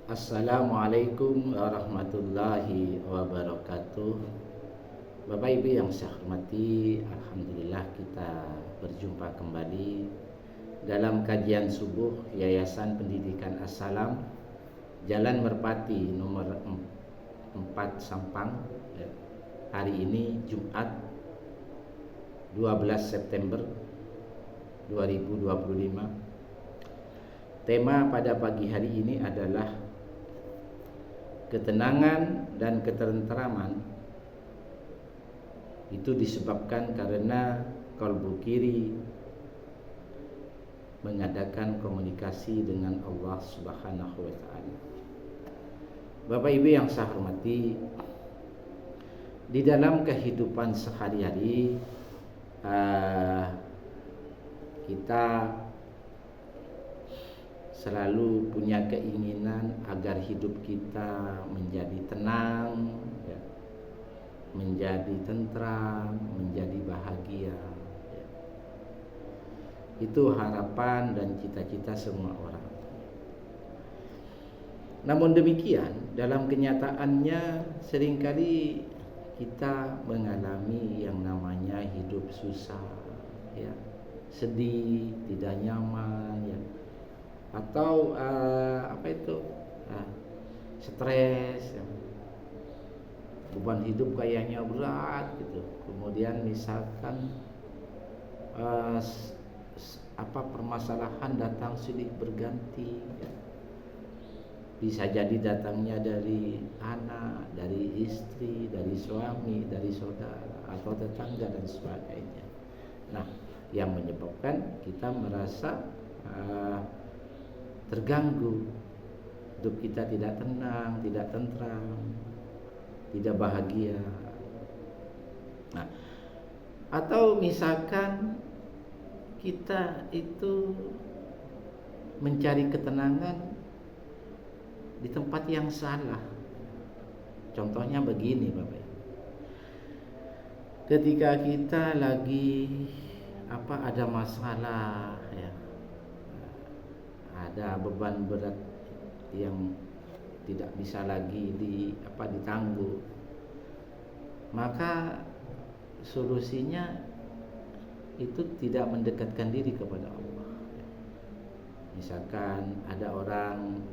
Assalamualaikum warahmatullahi wabarakatuh. Bapak Ibu yang saya hormati, Alhamdulillah kita berjumpa kembali dalam kajian subuh Yayasan Pendidikan As-Salam, Jalan Merpati nomor 4 Sampang. Hari ini Jumat 12 September 2025. Tema pada pagi hari ini adalah ketenangan dan ketenteraman itu disebabkan karena kalbu kiri mengadakan komunikasi dengan Allah Subhanahu wa taala. Bapak Ibu yang saya hormati, di dalam kehidupan sehari-hari kita selalu punya keinginan agar hidup kita menjadi tenang, ya, menjadi tentram, menjadi bahagia, ya. Itu harapan dan cita-cita semua orang. Namun demikian, dalam kenyataannya seringkali kita mengalami yang namanya hidup susah, ya, sedih, tidak nyaman, ya, atau stres, ya. Beban hidup kayaknya berat gitu. Kemudian misalkan permasalahan datang silih berganti, ya. Bisa jadi datangnya dari anak, dari istri, dari suami, dari saudara atau tetangga dan sebagainya. Nah, yang menyebabkan kita merasa terganggu, hidup kita tidak tenang, tidak tentram, tidak bahagia. Nah, atau misalkan kita itu mencari ketenangan di tempat yang salah. Contohnya begini, Bapak. Ketika kita lagi ada masalah, ya, ada beban berat yang tidak bisa lagi ditangguh, maka solusinya itu tidak mendekatkan diri kepada Allah. Misalkan ada orang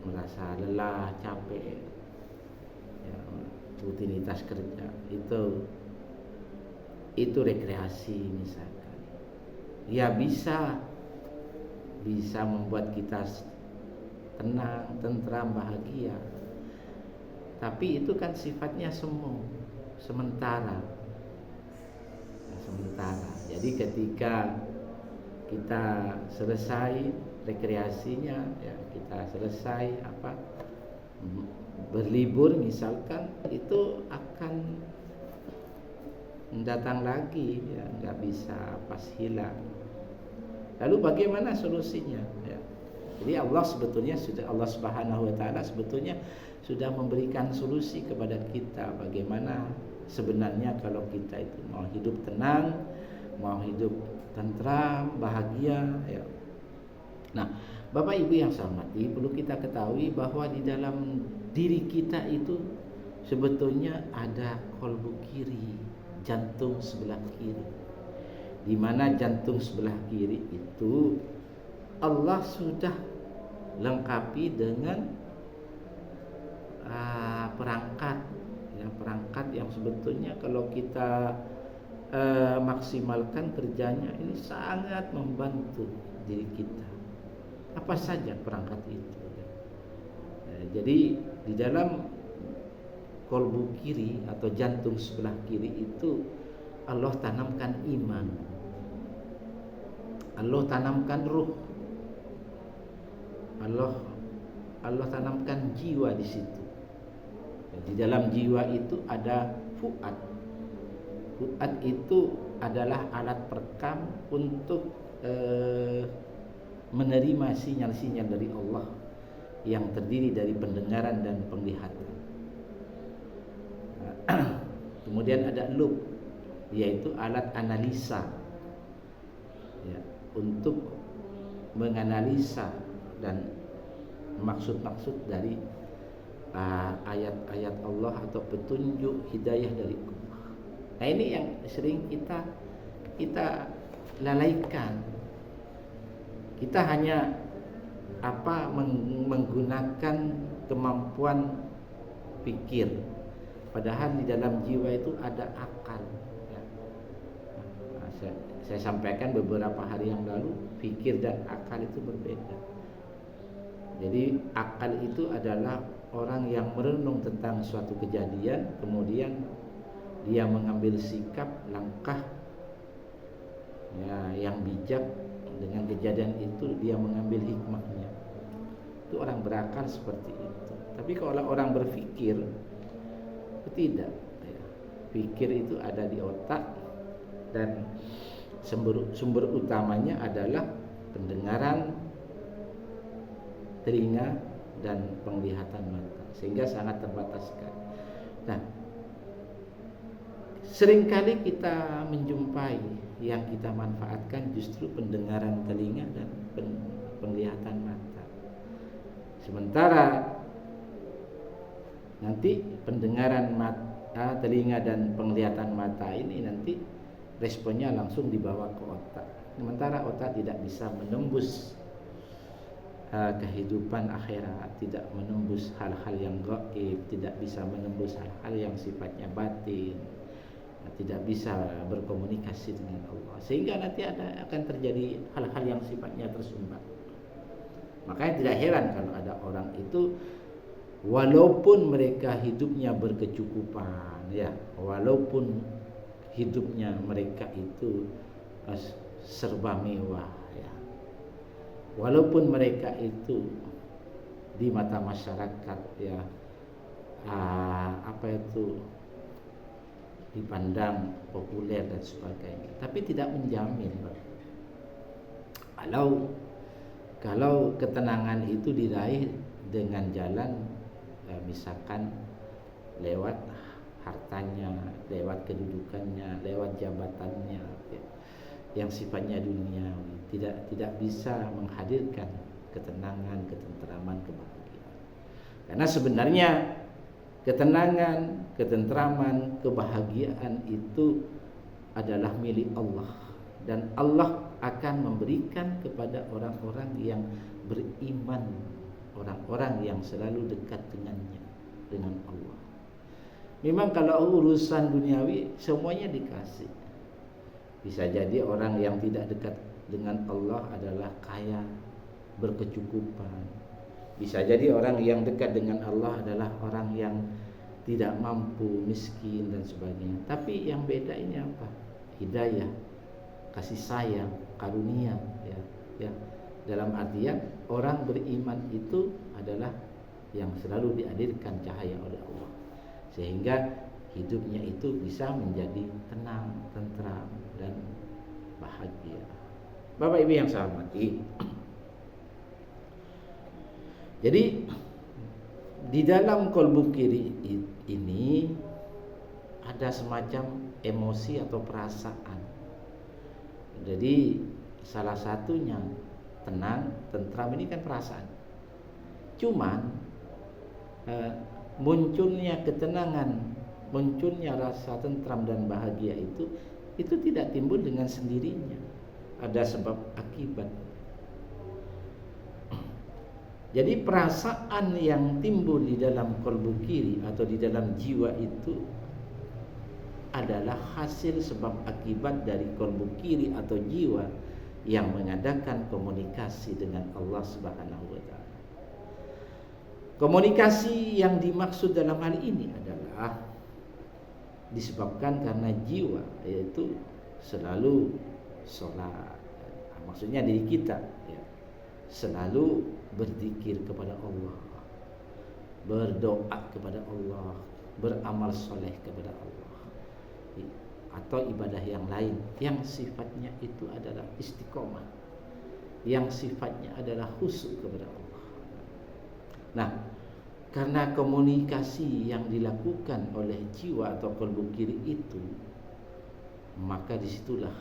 merasa lelah, capek, ya, rutinitas kerja, itu rekreasi misalkan, ya bisa membuat kita tenang, tentram, bahagia. Tapi itu kan sifatnya sementara. Jadi ketika kita selesai rekreasinya, ya, kita selesai berlibur misalkan, itu akan datang lagi, ya, nggak bisa pas hilang. Lalu bagaimana solusinya? Ya. Jadi Allah Subhanahu wa taala sebetulnya sudah memberikan solusi kepada kita bagaimana sebenarnya kalau kita itu mau hidup tenang, mau hidup tentram, bahagia, ya. Nah, Bapak Ibu yang saya hormati, perlu kita ketahui bahwa di dalam diri kita itu sebetulnya ada kalbu kiri, jantung sebelah kiri. Di mana jantung sebelah kiri itu Allah sudah lengkapi dengan perangkat yang sebetulnya kalau kita maksimalkan kerjanya ini sangat membantu diri kita. Apa saja perangkat itu, ya. Jadi di dalam kalbu kiri atau jantung sebelah kiri itu Allah tanamkan iman, Allah tanamkan ruh, Allah tanamkan jiwa di situ. Di dalam jiwa itu ada fuad. Fuad itu adalah alat perekam untuk menerima sinyal-sinyal dari Allah yang terdiri dari pendengaran dan penglihatan. Kemudian ada lub, yaitu alat analisa, ya, untuk menganalisa dan maksud-maksud dari ayat-ayat Allah atau petunjuk hidayah dari Allah. Nah, ini yang sering kita lalaikan. Kita hanya menggunakan kemampuan pikir, padahal di dalam jiwa itu ada akal. Ya. Nah, saya sampaikan beberapa hari yang lalu, pikir dan akal itu berbeda. Jadi akal itu adalah orang yang merenung tentang suatu kejadian, kemudian dia mengambil sikap, langkah yang bijak dengan kejadian itu, dia mengambil hikmahnya. Itu orang berakal seperti itu. Tapi kalau orang berpikir, tidak. Pikir itu ada di otak, dan sumber utamanya adalah pendengaran telinga dan penglihatan mata, sehingga sangat terbatas sekali. Nah, seringkali kita menjumpai yang kita manfaatkan justru pendengaran telinga dan penglihatan mata. Sementara nanti pendengaran mata, telinga dan penglihatan mata ini nanti responnya langsung dibawa ke otak. Sementara otak tidak bisa menembus kehidupan akhirat, tidak menembus hal-hal yang gaib, tidak bisa menembus hal-hal yang sifatnya batin, tidak bisa berkomunikasi dengan Allah, sehingga nanti akan terjadi hal-hal yang sifatnya tersumbat. Makanya tidak heran kalau ada orang itu walaupun mereka hidupnya berkecukupan, ya, walaupun hidupnya mereka itu serba mewah, ya, walaupun mereka itu di mata masyarakat, ya, dipandang populer dan sebagainya, tapi tidak menjamin kalau ketenangan itu diraih dengan jalan misalkan lewat hartanya, lewat kedudukannya, lewat jabatannya, ya, yang sifatnya duniawi, tidak bisa menghadirkan ketenangan, ketentraman, kebahagiaan. Karena sebenarnya ketenangan, ketentraman, kebahagiaan itu adalah milik Allah, dan Allah akan memberikan kepada orang-orang yang beriman, orang-orang yang selalu dekat dengannya, dengan Allah. Memang kalau urusan duniawi semuanya dikasih. Bisa jadi orang yang tidak dekat dengan Allah adalah kaya, berkecukupan. Bisa jadi orang yang dekat dengan Allah adalah orang yang tidak mampu, miskin dan sebagainya. Tapi yang beda ini apa? Hidayah, kasih sayang, karunia, ya. Dalam artian orang beriman itu adalah yang selalu dihadirkan cahaya oleh Allah, sehingga hidupnya itu bisa menjadi tenang, tentram dan bahagia. Bapak Ibu yang saya hormati, jadi di dalam kolbu kiri ini ada semacam emosi atau perasaan. Jadi salah satunya tenang, tentram, ini kan perasaan. Cuman munculnya ketenangan, munculnya rasa tentram dan bahagia itu tidak timbul dengan sendirinya. Ada sebab akibat. Jadi perasaan yang timbul di dalam kolbu kiri atau di dalam jiwa itu adalah hasil sebab akibat dari kolbu kiri atau jiwa yang mengadakan komunikasi dengan Allah Subhanahu wa taala. Komunikasi yang dimaksud dalam hal ini adalah disebabkan karena jiwa yaitu selalu sholat. Maksudnya diri kita, ya, selalu berzikir kepada Allah, berdoa kepada Allah, beramal soleh kepada Allah, atau ibadah yang lain yang sifatnya itu adalah istiqomah, yang sifatnya adalah khusyuk kepada Allah. Nah, karena komunikasi yang dilakukan oleh jiwa atau kolbu kiri itu, maka disitulah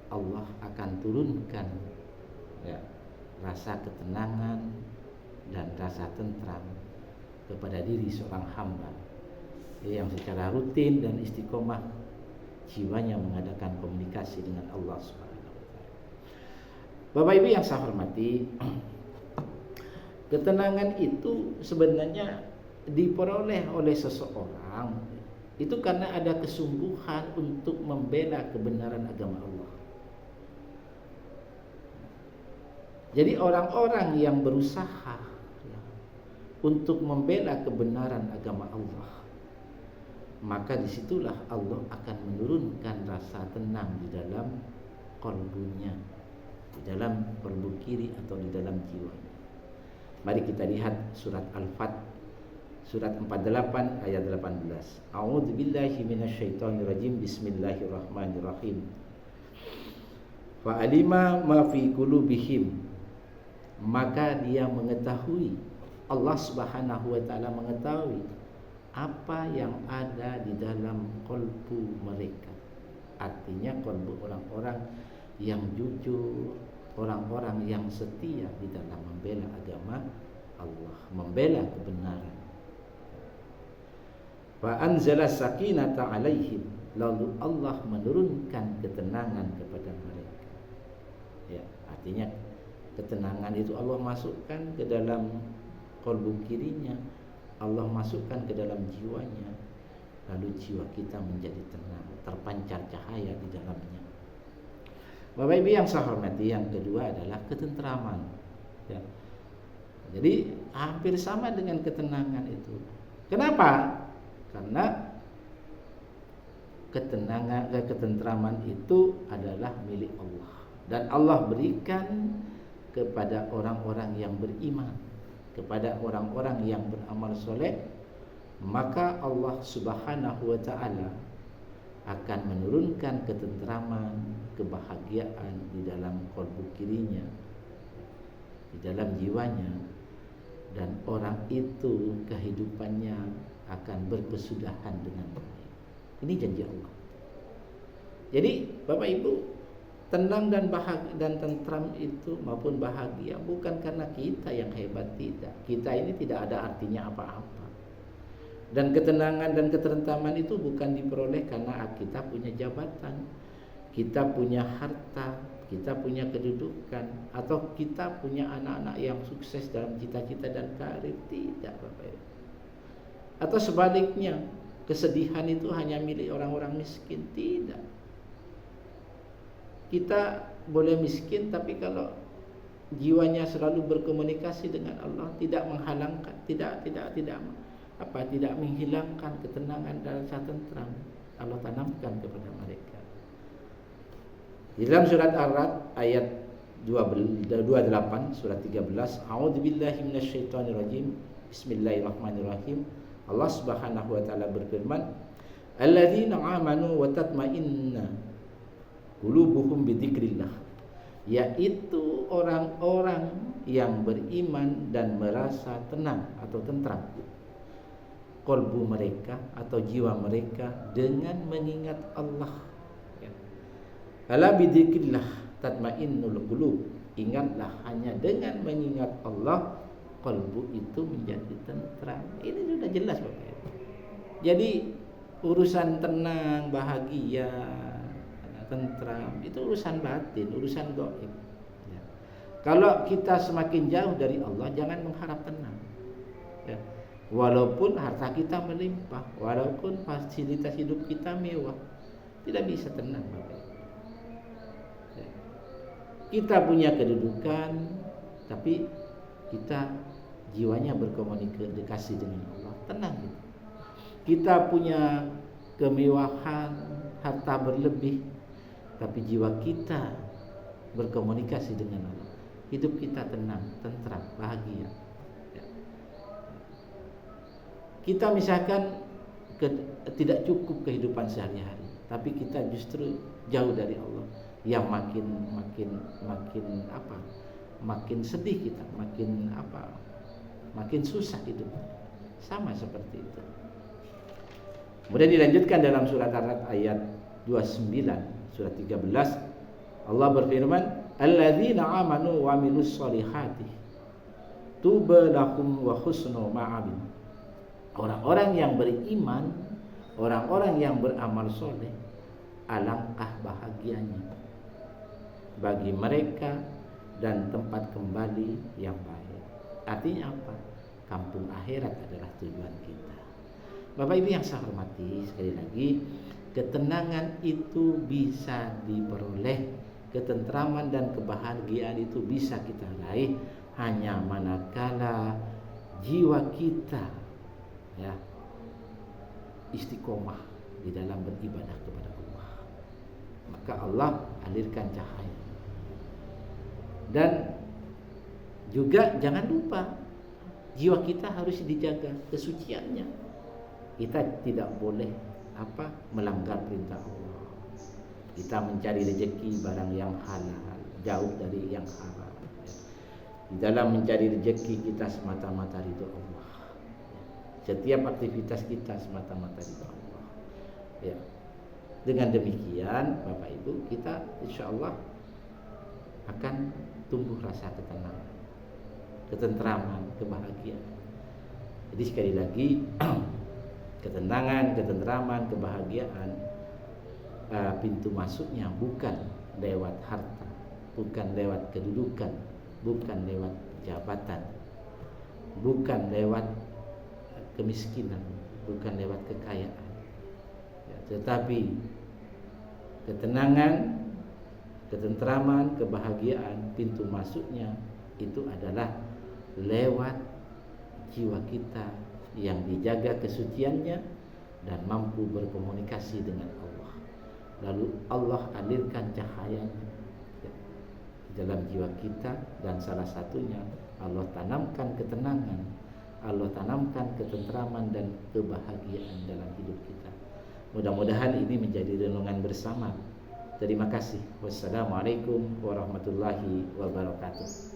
Allah akan turunkan, ya, rasa ketenangan, dan rasa tentram kepada diri seorang hamba yang secara rutin dan istiqomah jiwanya mengadakan komunikasi dengan Allah Subhanahu wa taala. Bapak Ibu yang saya hormati, ketenangan itu sebenarnya diperoleh oleh seseorang itu karena ada kesungguhan untuk membela kebenaran agama Allah. Jadi orang-orang yang berusaha untuk membela kebenaran agama Allah, maka disitulah Allah akan menurunkan rasa tenang di dalam kalbunya, di dalam kalbu kiri atau di dalam jiwanya. Mari kita lihat surat Al-Fat, surat 48 ayat 18. A'udzu billahi minasyaitonir rajim. Bismillahirrahmanirrahim. Fa alima ma fi qulubihim, maka dia mengetahui, Allah Subhanahu wa taala mengetahui apa yang ada di dalam kalbu mereka. Artinya kalbu orang-orang yang jujur, orang-orang yang setia di dalam membela agama Allah, membela kebenaran. Fa anzala sakinata alaihim, lalu Allah menurunkan ketenangan kepada mereka. Ya, artinya ketenangan itu Allah masukkan ke dalam kalbu kirinya, Allah masukkan ke dalam jiwanya, lalu jiwa kita menjadi tenang, terpancar cahaya di dalamnya. Bapak Ibu yang saya hormati, yang kedua adalah ketentraman. Ya. Jadi hampir sama dengan ketenangan itu. Kenapa? Karena ketentraman itu adalah milik Allah, dan Allah berikan kepada orang-orang yang beriman, kepada orang-orang yang beramal soleh. Maka Allah Subhanahu wa ta'ala akan menurunkan ketentraman, kebahagiaan di dalam kalbu kirinya, di dalam jiwanya, dan orang itu kehidupannya akan berkesudahan dengan baik. Ini janji Allah. Jadi Bapak Ibu, tenang dan bahagia dan tentram itu maupun bahagia bukan karena kita yang hebat, tidak. Kita ini tidak ada artinya apa-apa. Dan ketenangan dan ketentraman itu bukan diperoleh karena kita punya jabatan, kita punya harta, kita punya kedudukan, atau kita punya anak-anak yang sukses dalam cita-cita dan karir. Tidak, Bapak Ibu. Atau sebaliknya, kesedihan itu hanya milik orang-orang miskin. Tidak. Kita boleh miskin, tapi kalau jiwanya selalu berkomunikasi dengan Allah, tidak menghalangkan, tidak menghilangkan ketenangan dan rasa tentram, Allah tanamkan kepada mereka. Di dalam surat Ar-Ra'd ayat 28, surat 13, A'udzu billahi minasyaitonir rajim. Bismillahirrahmanirrahim. Allah Subhanahu wa taala berfirman, alladzina amanu wa tatma'inna qulubuhum bidzikrillah, yaitu orang-orang yang beriman dan merasa tenang atau tentram kalbu mereka atau jiwa mereka dengan mengingat Allah. Ala bidzikrillah tatmainnul qulub, ingatlah hanya dengan mengingat Allah kalbu itu menjadi tentram. Ini sudah jelas Bapak Ibu. Jadi urusan tenang, bahagia, tentram itu urusan batin, urusan gaib. Ya. Kalau kita semakin jauh dari Allah, jangan mengharap tenang. Ya. Walaupun harta kita melimpah, walaupun fasilitas hidup kita mewah, tidak bisa tenang Bapak Ibu. Ya. Kita punya kedudukan, tapi kita jiwanya berkomunikasi dengan Allah, tenang gitu. Kita punya kemewahan, harta berlebih, tapi jiwa kita berkomunikasi dengan Allah, hidup kita tenang, tentram, bahagia. Ya. Kita misalkan tidak cukup kehidupan sehari-hari, tapi kita justru jauh dari Allah, yang makin sedih kita, makin susah hidup. Sama seperti itu. Kemudian dilanjutkan dalam surat Ar-Ra'd ayat 29, surat 13, Allah berfirman, alladzina amanu wa amilus solihati tuba lahum wa husnu ma'abin. Orang-orang yang beriman, orang-orang yang beramal soleh, alangkah bahagianya bagi mereka dan tempat kembali yang baik. Artinya apa? Kampung akhirat adalah tujuan kita. Bapak Ibu yang saya hormati, sekali lagi, ketenangan itu bisa diperoleh, ketentraman dan kebahagiaan itu bisa kita raih hanya manakala jiwa kita ya istiqomah di dalam beribadah kepada Allah. Maka Allah alirkan cahaya. Dan juga jangan lupa jiwa kita harus dijaga kesuciannya. Kita tidak boleh melanggar perintah Allah. Kita mencari rezeki barang yang halal, jauh dari yang haram. Di dalam mencari rezeki kita semata-mata ridho Allah. Setiap aktivitas kita semata-mata ridho Allah. Ya. Dengan demikian, Bapak Ibu, kita insya Allah akan tumbuh rasa ketenangan, ketentraman, kebahagiaan. Jadi sekali lagi, ketenangan, ketentraman, kebahagiaan, pintu masuknya bukan lewat harta, bukan lewat kedudukan, bukan lewat jabatan, bukan lewat kemiskinan, bukan lewat kekayaan, ya, tetapi ketenangan, ketentraman, kebahagiaan, pintu masuknya itu adalah lewat jiwa kita yang dijaga kesuciannya dan mampu berkomunikasi dengan Allah. Lalu Allah alirkan cahayanya ya, di dalam jiwa kita, dan salah satunya Allah tanamkan ketenangan, Allah tanamkan ketentraman dan kebahagiaan dalam hidup kita. Mudah-mudahan ini menjadi renungan bersama. Terima kasih. Wassalamualaikum warahmatullahi wabarakatuh.